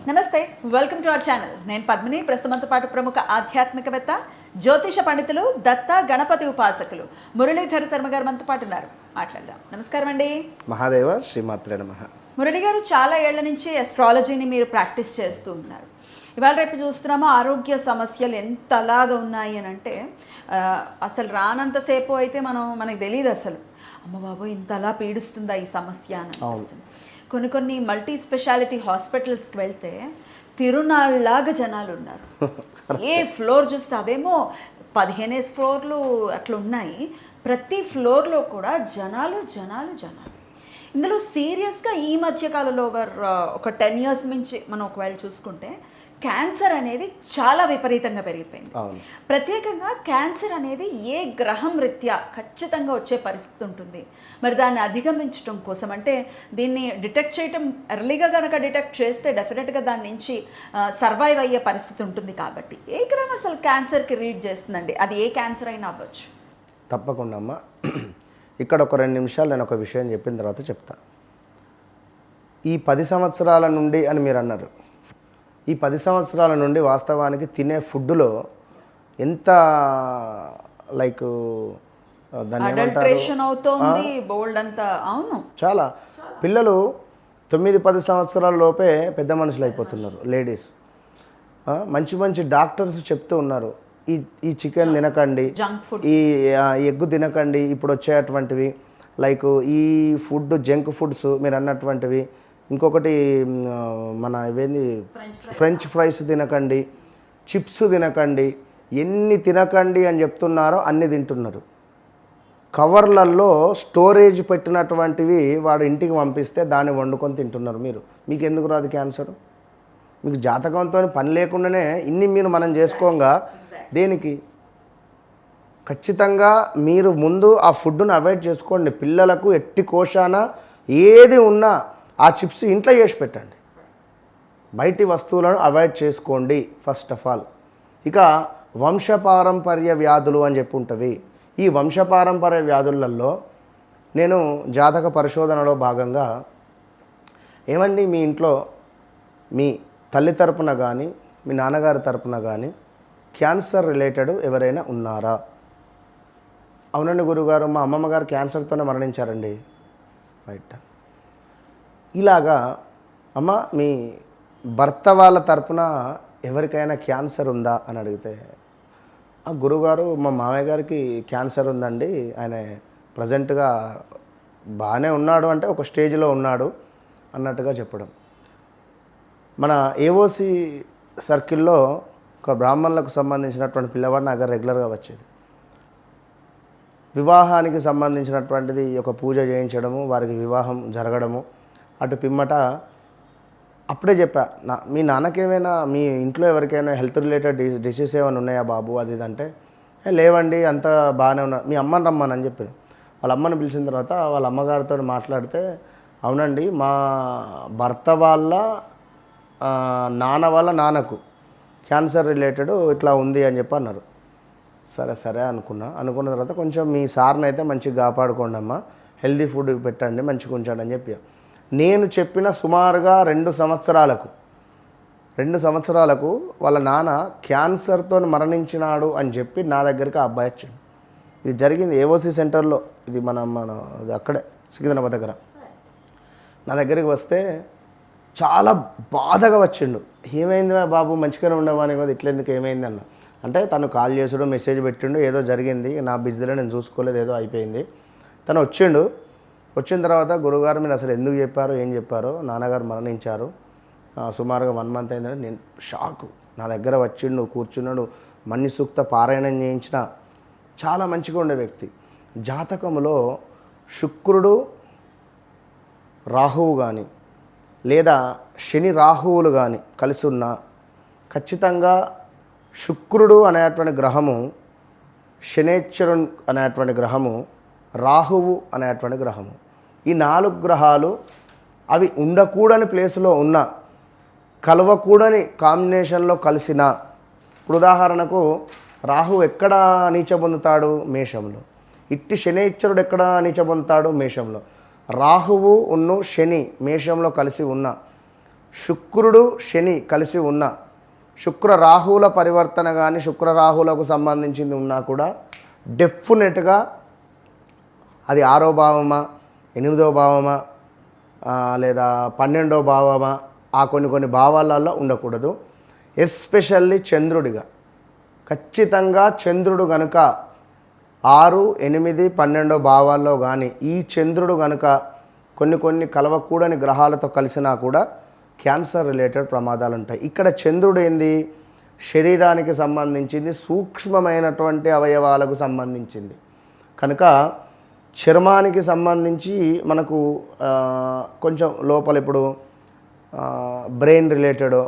నమస్తే, welcome to our channel. నేను పద్మిని. ప్రస్తుతంతో పాటు ప్రముఖ ఆధ్యాత్మికవేత్త, జ్యోతిష పండితులు, దత్త గణపతి ఉపాసకులు మురళీధర శర్మ గారు మనతో పాటు ఉన్నారు. మాట్లాడదాం. నమస్కారం అండి. మహాదేవ శ్రీమాత్రే నమః. మురళి గారు, చాలా ఏళ్ల నుంచి అస్ట్రాలజీని మీరు ప్రాక్టీస్ చేస్తూ ఉన్నారు. ఇవాళ రేపు చూస్తున్నామో ఆరోగ్య సమస్యలు ఎంతలాగా ఉన్నాయి అని అంటే అసలు రానంతసేపు అయితే మనకు తెలియదు అసలు, అమ్మ బాబోయ్ ఇంతలా పీడిస్తుందా ఈ సమస్య అని అనిపిస్తుంది. కొన్ని మల్టీ స్పెషాలిటీ హాస్పిటల్స్కి వెళ్తే తిరునాళ్ళలాగా జనాలు ఉన్నారు. ఏ ఫ్లోర్ చూస్తే అవేమో 15 ఫ్లోర్లు అట్లా ఉన్నాయి. ప్రతి ఫ్లోర్లో కూడా జనాలు. ఇందులో సీరియస్గా ఈ మధ్యకాలంలో ఒక 10 years నుంచి మనం ఒకవేళ చూసుకుంటే క్యాన్సర్ అనేది చాలా విపరీతంగా పెరిగిపోయింది. ప్రత్యేకంగా క్యాన్సర్ అనేది ఏ గ్రహం రీత్యా ఖచ్చితంగా వచ్చే పరిస్థితి ఉంటుంది. మరి దాన్ని అధిగమించడం కోసం అంటే దీన్ని డిటెక్ట్ చేయటం ఎర్లీగా కనుక డిటెక్ట్ చేస్తే డెఫినెట్గా దాని నుంచి సర్వైవ్ అయ్యే పరిస్థితి ఉంటుంది. కాబట్టి ఏ గ్రహం అసలు క్యాన్సర్కి రీడ్ చేస్తుందండి? అది ఏ క్యాన్సర్ అయినా అవ్వచ్చు. తప్పకుండా అమ్మా. ఇక్కడ ఒక 2 నిమిషాలు నేను ఒక విషయం చెప్పిన తర్వాత చెప్తా. ఈ 10 సంవత్సరాల నుండి అని మీరు అన్నారు. ఈ 10 సంవత్సరాల నుండి వాస్తవానికి తినే ఫుడ్లో ఎంత లైక్ చాలా పిల్లలు 9-10 సంవత్సరాల లోపే పెద్ద మనుషులు అయిపోతున్నారు. లేడీస్ మంచి డాక్టర్స్ చెప్తూ ఉన్నారు, ఈ చికెన్ తినకండి, ఈ ఎగ్గు తినకండి, ఇప్పుడు వచ్చేటువంటివి లైక్ ఈ ఫుడ్ జంక్ ఫుడ్స్ మీరు అన్నటువంటివి. ఇంకొకటి మన ఇవేంది ఫ్రెంచ్ ఫ్రైస్ తినకండి, చిప్స్ తినకండి, ఎన్ని తినకండి అని చెప్తున్నారో అన్ని తింటున్నారు. కవర్లలో స్టోరేజ్ పెట్టినటువంటివి వాడు ఇంటికి పంపిస్తే దాన్ని వండుకొని తింటున్నారు. మీకు ఎందుకు రాదు క్యాన్సర్? మీకు జాతకంతో పని లేకుండానే ఇన్ని మనం చేసుకోగా దేనికి? ఖచ్చితంగా మీరు ముందు ఆ ఫుడ్ను అవాయిడ్ చేసుకోండి. పిల్లలకు ఎట్టి కోశాన ఏది ఉన్నా ఆ చిప్స్ ఇంట్లో చేసి పెట్టండి. బయటి వస్తువులను అవాయిడ్ చేసుకోండి ఫస్ట్ ఆఫ్ ఆల్. ఇక వంశపారంపర్య వ్యాధులు అని చెప్పి ఉంటవి. ఈ వంశపారంపర్య వ్యాధులలో నేను జాతక పరిశోధనలో భాగంగా ఏమండి మీ ఇంట్లో మీ తల్లి తరపున కానీ మీ నాన్నగారి తరపున కానీ క్యాన్సర్ రిలేటెడ్ ఎవరైనా ఉన్నారా? అవునండి గురుగారు, మా అమ్మమ్మ గారు క్యాన్సర్తోనే మరణించారండి. రైట్. ఇలాగా అమ్మ మీ భర్త వాళ్ళ తరపున ఎవరికైనా క్యాన్సర్ ఉందా అని అడిగితే, ఆ గురుగారు మా మామయ్య గారికి క్యాన్సర్ ఉందండి, ఆయన ప్రజెంట్గా బాగానే ఉన్నాడు, అంటే ఒక స్టేజ్లో ఉన్నాడు అన్నట్టుగా చెప్పడం. మన ఏఓసి సర్కిల్లో ఒక బ్రాహ్మణులకు సంబంధించినటువంటి పిల్లవాడు నా దగ్గర రెగ్యులర్గా వచ్చేది. వివాహానికి సంబంధించినటువంటిది ఒక పూజ చేయించడము, వారికి వివాహం జరగడము, అటు పిమ్మట అప్పుడే చెప్పా, మీ నాన్నకేమైనా మీ ఇంట్లో ఎవరికైనా హెల్త్ రిలేటెడ్ డిసీజ్ ఏమైనా ఉన్నాయా బాబు అది ఇదంటే, లేవండి అంతా బాగానే ఉన్నారు, మీ అమ్మని రమ్మని చెప్పాను. వాళ్ళ అమ్మని పిలిచిన తర్వాత వాళ్ళ అమ్మగారితో మాట్లాడితే, అవునండి మా భర్త వాళ్ళ నాన్న వాళ్ళ నాన్నకు క్యాన్సర్ రిలేటెడ్ ఇట్లా ఉంది అని చెప్పి అన్నారు. సరే అనుకున్న తర్వాత కొంచెం మీ సార్ని అయితే మంచిగా కాపాడుకోండి అమ్మ, హెల్దీ ఫుడ్ పెట్టండి, మంచిగా ఉంచండి అని చెప్పి నేను చెప్పిన సుమారుగా 2 సంవత్సరాలకు వాళ్ళ నాన్న క్యాన్సర్తో మరణించినాడు అని చెప్పి నా దగ్గరికి ఆ అబ్బాయి వచ్చాడు. ఇది జరిగింది ఏఓసి సెంటర్లో, ఇది మన అక్కడే సికింద్రాబాద్ దగ్గర. నా దగ్గరికి వస్తే చాలా బాధగా వచ్చిండు. ఏమైంది బాబు, మంచిగానే ఉండేవాని కదా, ఇట్లెందుకు ఏమైంది అన్న అంటే, తను కాల్ చేసుడు మెసేజ్ పెట్టిండు, ఏదో జరిగింది నా బిజీలో నేను చూసుకోలేదు, ఏదో అయిపోయింది. తను వచ్చిన తర్వాత, గురుగారు మీరు అసలు ఎందుకు చెప్పారు, ఏం చెప్పారో, నాన్నగారు మరణించారు సుమారుగా 1 month అయిందంటే నేను షాకు. నా దగ్గర వచ్చిండు, కూర్చున్నాడు, మన్ని సూక్త పారాయణం చేయించిన, చాలా మంచిగా ఉండే వ్యక్తి. జాతకంలో శుక్రుడు రాహువు కానీ లేదా శని రాహువులు కానీ కలిసి ఉన్న, ఖచ్చితంగా శుక్రుడు అనేటువంటి గ్రహము, శనేశ్వరుడు అనేటువంటి గ్రహము, రాహువు అనేటువంటి గ్రహము, ఈ 4 గ్రహాలు అవి ఉండకూడని ప్లేసులో ఉన్న, కలవకూడని కాంబినేషన్లో కలిసిన. ఇప్పుడు ఉదాహరణకు రాహువు ఎక్కడ నీచ పొందుతాడు? మేషంలో. ఇట్టి శనేశ్వరుడు ఎక్కడ నీచ పొందుతాడు? మేషంలో. రాహువు ఉన్ను శని మేషంలో కలిసి ఉన్న శుక్రుడు శని కలిసి ఉన్న శుక్ర రాహువుల పరివర్తన కానీ శుక్ర రాహువులకు సంబంధించింది ఉన్నా కూడా డెఫినెట్గా అది 6వ భావమా 8వ భావమా లేదా 12వ భావమా ఆ కొన్ని భావాలలో ఉండకూడదు. ఎస్పెషల్లీ చంద్రుడిగా ఖచ్చితంగా చంద్రుడు కనుక 6, 8, 12 భావాల్లో కానీ ఈ చంద్రుడు కనుక కొన్ని కలవకూడని గ్రహాలతో కలిసినా కూడా క్యాన్సర్ రిలేటెడ్ ప్రమాదాలు ఉంటాయి. ఇక్కడ చంద్రుడు ఏంది, శరీరానికి సంబంధించింది, సూక్ష్మమైనటువంటి అవయవాలకు సంబంధించింది కనుక చర్మానికి సంబంధించి మనకు కొంచెం లోపల ఇప్పుడు బ్రెయిన్ రిలేటెడో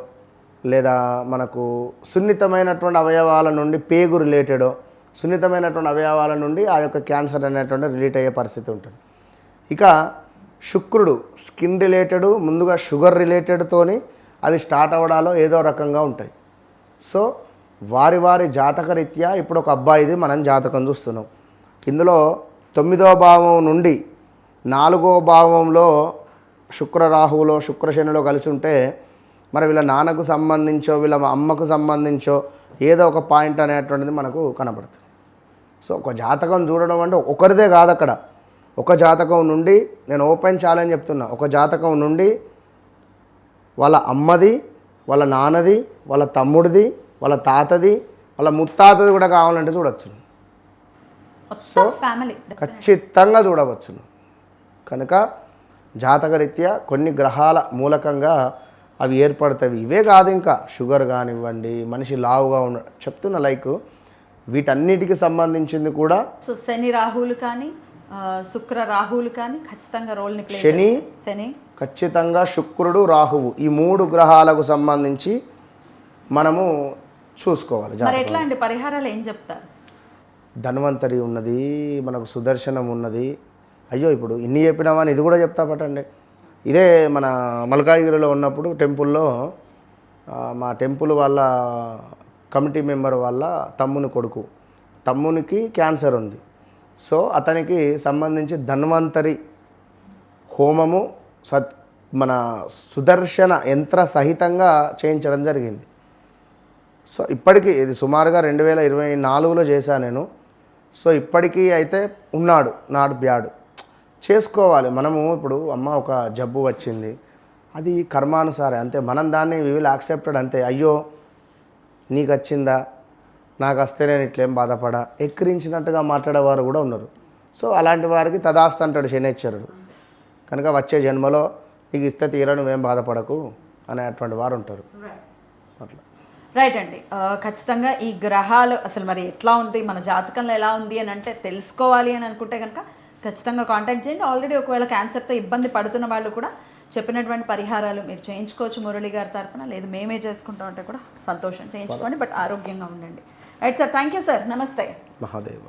లేదా మనకు సున్నితమైనటువంటి అవయవాల నుండి పేగు రిలేటెడో సున్నితమైనటువంటి అవయవాల నుండి ఆ యొక్క క్యాన్సర్ అనేటువంటి రిలేట్ అయ్యే పరిస్థితి ఉంటుంది. ఇక శుక్రుడు స్కిన్ రిలేటెడ్ ముందుగా షుగర్ రిలేటెడ్తోని అది స్టార్ట్ అవ్వడాలో ఏదో రకంగా ఉంటాయి. సో వారి జాతకరీత్యా ఇప్పుడు ఒక అబ్బాయిది మనం జాతకం చూస్తున్నాం. ఇందులో 9వ భావం నుండి 4వ భావంలో శుక్ర రాహువులో శుక్ర శనిలో కలిసి ఉంటే మరి వీళ్ళ నాన్నకు సంబంధించో వీళ్ళ అమ్మకు సంబంధించో ఏదో ఒక పాయింట్ అనేటువంటిది మనకు కనబడుతుంది. సో ఒక జాతకం చూడడం అంటే ఒకరిదే కాదు, అక్కడ ఒక జాతకం నుండి నేను ఓపెన్ ఛాలెంజ్ చెప్తున్నా, ఒక జాతకం నుండి వాళ్ళ అమ్మది, వాళ్ళ నాన్నది, వాళ్ళ తమ్ముడిది, వాళ్ళ తాతది, వాళ్ళ ముత్తాతది కూడా కావాలంటే చూడొచ్చు. సో ఫ్యామిలీ ఖచ్చితంగా చూడవచ్చును. కనుక జాతకరీత్యా కొన్ని గ్రహాల మూలకంగా అవి ఏర్పడతాయి. ఇవే కాదు, ఇంకా షుగర్ కానివ్వండి, మనిషి లావుగా ఉన్న చెప్తున్న లైక్ వీటన్నిటికి సంబంధించింది కూడా. సో శని రాహువులు కానీ శుక్ర రాహువులు కానీ ఖచ్చితంగా రోల్ని ప్లే శని ఖచ్చితంగా శుక్రుడు రాహువు ఈ 3 గ్రహాలకు సంబంధించి మనము చూసుకోవాలి. మరి ఎట్లా అండి పరిహారాలు ఏం చెప్తారు? ధన్వంతరి ఉన్నది, మనకు సుదర్శనం ఉన్నది. అయ్యో ఇప్పుడు ఇన్ని చెప్పినామని ఇది కూడా చెప్తా పట్టండి. ఇదే మన మల్కాజ్గిరిలో ఉన్నప్పుడు టెంపుల్లో మా టెంపుల్ వాళ్ళ కమిటీ మెంబర్ వాళ్ళ తమ్మునికి క్యాన్సర్ ఉంది. సో అతనికి సంబంధించి ధన్వంతరి హోమము మన సుదర్శన యంత్ర సహితంగా చేయించడం జరిగింది. సో ఇప్పటికీ ఇది సుమారుగా 2024లో చేశాను నేను. సో ఇప్పటికీ అయితే ఉన్నాడు, నాట్ బ్యాడ్. చేసుకోవాలి మనము. ఇప్పుడు అమ్మ ఒక జబ్బు వచ్చింది, అది కర్మానుసారే అంతే. మనం దాన్ని వి విల్ యాక్సెప్టెడ్ అంతే. అయ్యో నీకు వచ్చిందా, నాకు వస్తే నేను ఇట్లేం బాధపడా ఎక్కిరించినట్టుగా మాట్లాడేవారు కూడా ఉన్నారు. సో అలాంటి వారికి తదాస్తు అంటాడు శనేశ్వరుడు. కనుక వచ్చే జన్మలో నీకు ఇస్తే తీరా నువ్వేం బాధపడకు అనేటువంటి వారు ఉంటారు. అట్లా రైట్ అండి. ఖచ్చితంగా ఈ గ్రహాలు అసలు మరి ఎట్లా ఉంది, మన జాతకంలో ఎలా ఉంది అని అంటే తెలుసుకోవాలి అని అనుకుంటే కనుక ఖచ్చితంగా కాంటాక్ట్ చేయండి. ఆల్రెడీ ఒకవేళ క్యాన్సర్తో ఇబ్బంది పడుతున్న వాళ్ళు కూడా చెప్పినటువంటి పరిహారాలు మీరు చేయించుకోవచ్చు మురళి గారి తరపున, లేదు మేమే చేసుకుంటాం అంటే కూడా సంతోషం, చేయించుకోండి. బట్ ఆరోగ్యంగా ఉండండి. Right sir, thank you sir, నమస్తే. మహాదేవ.